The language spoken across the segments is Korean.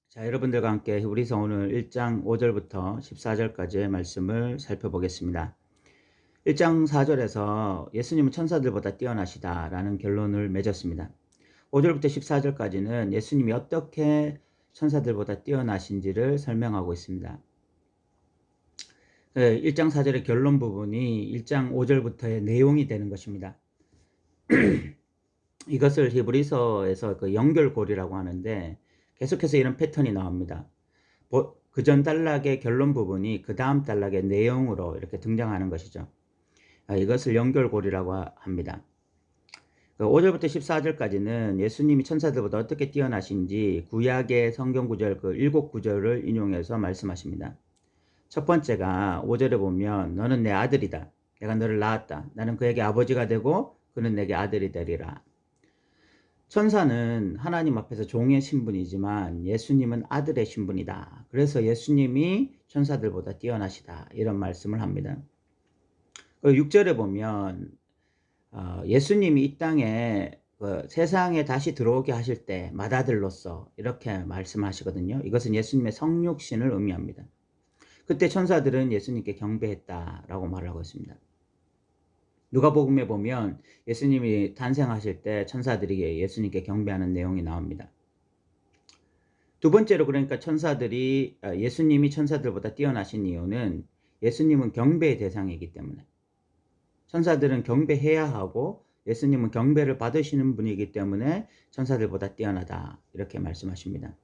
자, 여러분들과 함께 히브리서 오늘 1장 5절부터 14절까지의 말씀을 살펴보겠습니다. 1장 4절에서 예수님은 천사들보다 뛰어나시다라는 결론을 맺었습니다. 5절부터 14절까지는 예수님이 어떻게 천사들보다 뛰어나신지를 설명하고 있습니다. 1장 4절의 결론 부분이 1장 5절부터의 내용이 되는 것입니다. 이것을 히브리서에서 그 연결고리라고 하는데 계속해서 이런 패턴이 나옵니다. 그 전 단락의 결론 부분이 그 다음 단락의 내용으로 이렇게 등장하는 것이죠. 이것을 연결고리라고 합니다. 5절부터 14절까지는 예수님이 천사들보다 어떻게 뛰어나신지 구약의 성경 구절 그 7구절을 인용해서 말씀하십니다. 첫 번째가 5절에 보면 너는 내 아들이다. 내가 너를 낳았다. 나는 그에게 아버지가 되고 그는 내게 아들이 되리라. 천사는 하나님 앞에서 종의 신분이지만 예수님은 아들의 신분이다. 그래서 예수님이 천사들보다 뛰어나시다. 이런 말씀을 합니다. 6절에 보면 예수님이 이 땅에 세상에 다시 들어오게 하실 때 맏아들로서 이렇게 말씀하시거든요. 이것은 예수님의 성육신을 의미합니다. 그때 천사들은 예수님께 경배했다라고 말하고 있습니다. 누가복음에 보면 예수님이 탄생하실 때 천사들이 예수님께 경배하는 내용이 나옵니다. 두 번째로 그러니까 예수님이 천사들보다 뛰어나신 이유는 예수님은 경배의 대상이기 때문에 천사들은 경배해야 하고 예수님은 경배를 받으시는 분이기 때문에 천사들보다 뛰어나다 이렇게 말씀하십니다.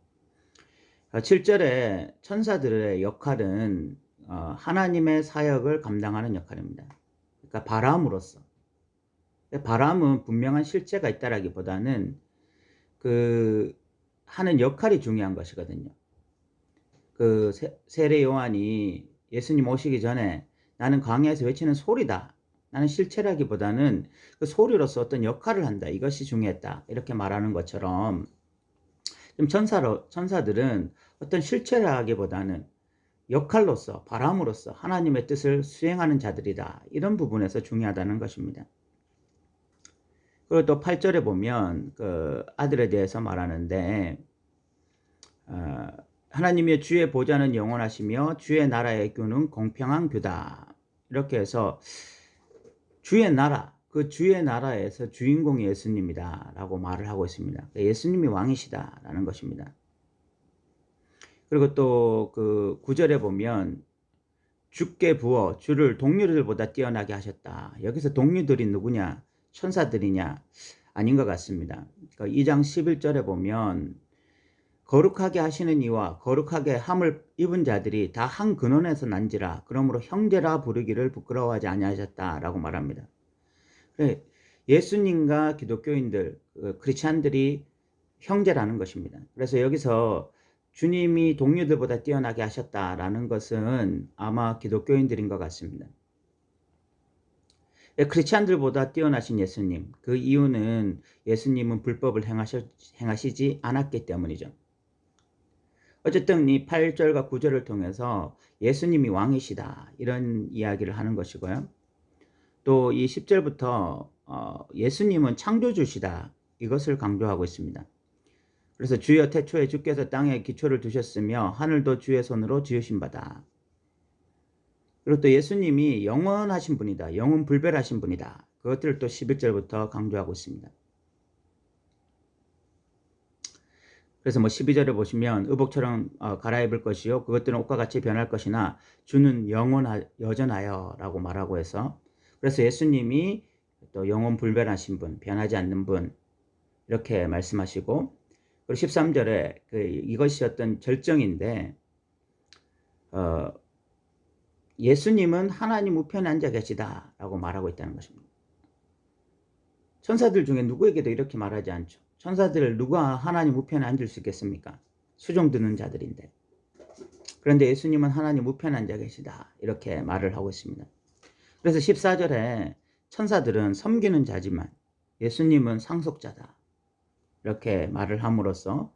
7절에 천사들의 역할은 하나님의 사역을 감당하는 역할입니다. 그러니까 바람으로서. 바람은 분명한 실체가 있다라기보다는 그 하는 역할이 중요한 것이거든요. 그 세례 요한이 예수님 오시기 전에 나는 광야에서 외치는 소리다. 나는 실체라기보다는 그 소리로서 어떤 역할을 한다. 이것이 중요했다. 이렇게 말하는 것처럼 좀 천사들은 어떤 실체라기보다는 역할로서 바람으로서 하나님의 뜻을 수행하는 자들이다. 이런 부분에서 중요하다는 것입니다. 그리고 또 8절에 보면 그 아들에 대해서 말하는데 하나님의 주의 보좌는 영원하시며 주의 나라의 규는 공평한 규다. 이렇게 해서 주의 나라, 그 주의 나라에서 주인공이 예수님이다 라고 말을 하고 있습니다. 예수님이 왕이시다 라는 것입니다. 그리고 또 그 9절에 보면 주께 부어 주를 동료들보다 뛰어나게 하셨다. 여기서 동료들이 누구냐? 천사들이냐? 아닌 것 같습니다. 그러니까 2장 11절에 보면 거룩하게 하시는 이와 거룩하게 함을 입은 자들이 다 한 근원에서 난지라 그러므로 형제라 부르기를 부끄러워하지 아니하셨다라고 말합니다. 예수님과 기독교인들, 크리스찬들이 형제라는 것입니다. 그래서 여기서 주님이 동료들보다 뛰어나게 하셨다라는 것은 아마 기독교인들인 것 같습니다. 크리스찬들보다 뛰어나신 예수님, 그 이유는 예수님은 불법을 행하시지 않았기 때문이죠. 어쨌든 이 8절과 9절을 통해서 예수님이 왕이시다 이런 이야기를 하는 것이고요. 또 이 10절부터 예수님은 창조주시다 이것을 강조하고 있습니다. 그래서 주여 태초에 주께서 땅에 기초를 두셨으며 하늘도 주의 손으로 지으신 바다. 그리고 또 예수님이 영원하신 분이다. 영원 불멸하신 분이다. 그것들을 또 11절부터 강조하고 있습니다. 그래서 12절에 보시면 의복처럼 갈아입을 것이요 그것들은 옷과 같이 변할 것이나 주는 여전하여 라고 말하고 해서 그래서 예수님이 또 영원 불변하신 분, 변하지 않는 분 이렇게 말씀하시고 그리고 13절에 이것이 어떤 절정인데 예수님은 하나님 우편에 앉아 계시다 라고 말하고 있다는 것입니다. 천사들 중에 누구에게도 이렇게 말하지 않죠. 천사들을 누가 하나님 우편에 앉을 수 있겠습니까? 수종 드는 자들인데. 그런데 예수님은 하나님 우편에 앉아 계시다 이렇게 말을 하고 있습니다. 그래서 14절에 천사들은 섬기는 자지만 예수님은 상속자다 이렇게 말을 함으로써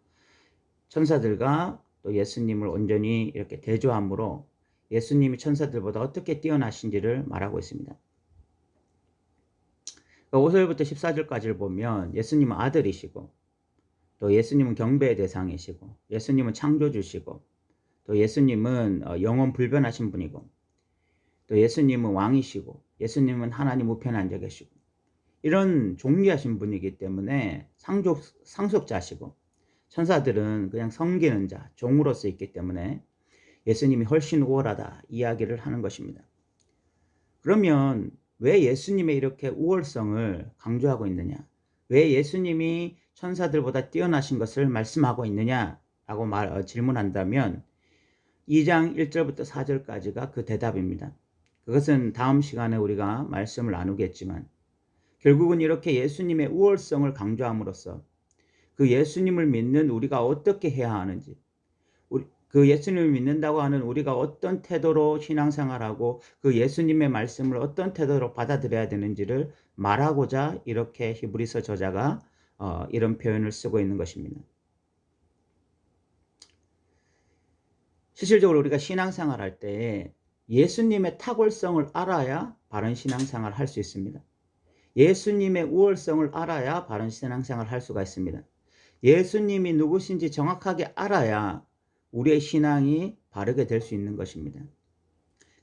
천사들과 또 예수님을 온전히 이렇게 대조함으로 예수님이 천사들보다 어떻게 뛰어나신지를 말하고 있습니다. 5절부터 14절까지를 보면 예수님은 아들이시고 또 예수님은 경배의 대상이시고, 예수님은 창조주시고, 또 예수님은 영원 불변하신 분이고, 또 예수님은 왕이시고, 예수님은 하나님 우편에 앉아 계시고, 이런 존귀하신 분이기 때문에 상속자시고, 천사들은 그냥 섬기는 자, 종으로서 있기 때문에 예수님이 훨씬 우월하다 이야기를 하는 것입니다. 그러면 왜 예수님의 이렇게 우월성을 강조하고 있느냐? 왜 예수님이 천사들보다 뛰어나신 것을 말씀하고 있느냐라고 질문한다면 2장 1절부터 4절까지가 그 대답입니다. 그것은 다음 시간에 우리가 말씀을 나누겠지만 결국은 이렇게 예수님의 우월성을 강조함으로써 그 예수님을 믿는 우리가 어떻게 해야 하는지, 그 예수님을 믿는다고 하는 우리가 어떤 태도로 신앙생활하고 그 예수님의 말씀을 어떤 태도로 받아들여야 되는지를 말하고자 이렇게 히브리서 저자가 이런 표현을 쓰고 있는 것입니다. 실질적으로 우리가 신앙생활할 때 예수님의 탁월성을 알아야 바른 신앙생활을 할 수 있습니다. 예수님의 우월성을 알아야 바른 신앙생활을 할 수가 있습니다. 예수님이 누구신지 정확하게 알아야 우리의 신앙이 바르게 될 수 있는 것입니다.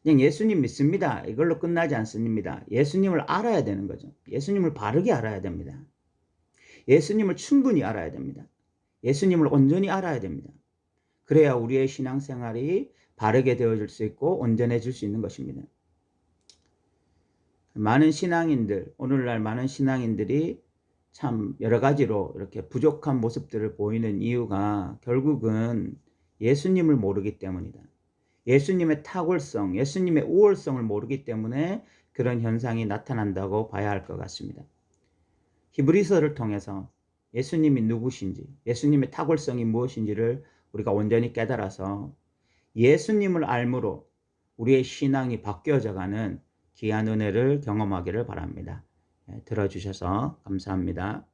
그냥 예수님 믿습니다, 이걸로 끝나지 않습니다. 예수님을 알아야 되는 거죠. 예수님을 바르게 알아야 됩니다. 예수님을 충분히 알아야 됩니다. 예수님을 온전히 알아야 됩니다. 그래야 우리의 신앙생활이 바르게 되어질 수 있고 온전해질 수 있는 것입니다. 많은 신앙인들, 오늘날 많은 신앙인들이 참 여러 가지로 이렇게 부족한 모습들을 보이는 이유가 결국은 예수님을 모르기 때문이다. 예수님의 탁월성, 예수님의 우월성을 모르기 때문에 그런 현상이 나타난다고 봐야 할 것 같습니다. 히브리서를 통해서 예수님이 누구신지, 예수님의 탁월성이 무엇인지를 우리가 온전히 깨달아서 예수님을 알므로 우리의 신앙이 바뀌어져가는 귀한 은혜를 경험하기를 바랍니다. 들어주셔서 감사합니다.